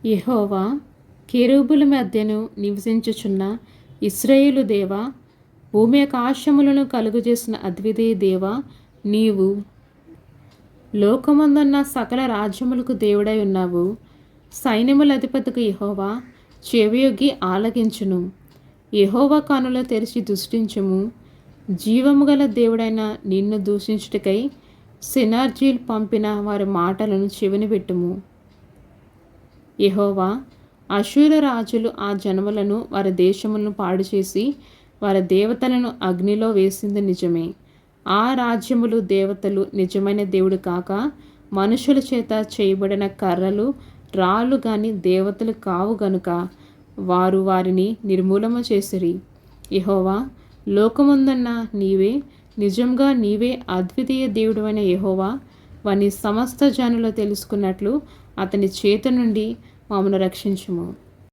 యెహోవా కెరూబుల మధ్యను నివసించుచున్న ఇశ్రాయేలు దేవా, భూమి ఆకాశములను కలుగజేసిన అద్వితీయ దేవా, నీవు లోకమందున్న సకల రాజ్యములకు దేవుడై ఉన్నావు. సైన్యముల అధిపతికి యెహోవా చెవియొగ్గి ఆలకించును. యెహోవా కనులు తెరిచి దృష్టించుము. జీవము గల దేవుడైన నిన్ను దూషించుటకై సెనార్జీల్ పంపిన వారి మాటలను చెవినిపెట్టుము. యెహోవా, అశ్షూరు రాజులు ఆ జనములను వారి దేశములను పాడు చేసి వారి దేవతలను అగ్నిలో వేసింది నిజమే. ఆ రాజ్యములు దేవతలు నిజమైన దేవుడు కాక మనుషుల చేత చేయబడిన కర్రలు రాళ్ళు గాని దేవతలు కావు గనుక వారు వారిని నిర్మూలము చేసిరి. యెహోవా, లోకముందున్న నీవే, నిజంగా నీవే అద్వితీయ దేవుడైన యెహోవా వాని సమస్త జనులు తెలుసుకున్నట్లు అతని చేతి నుండి మమ్మను రక్షించుము.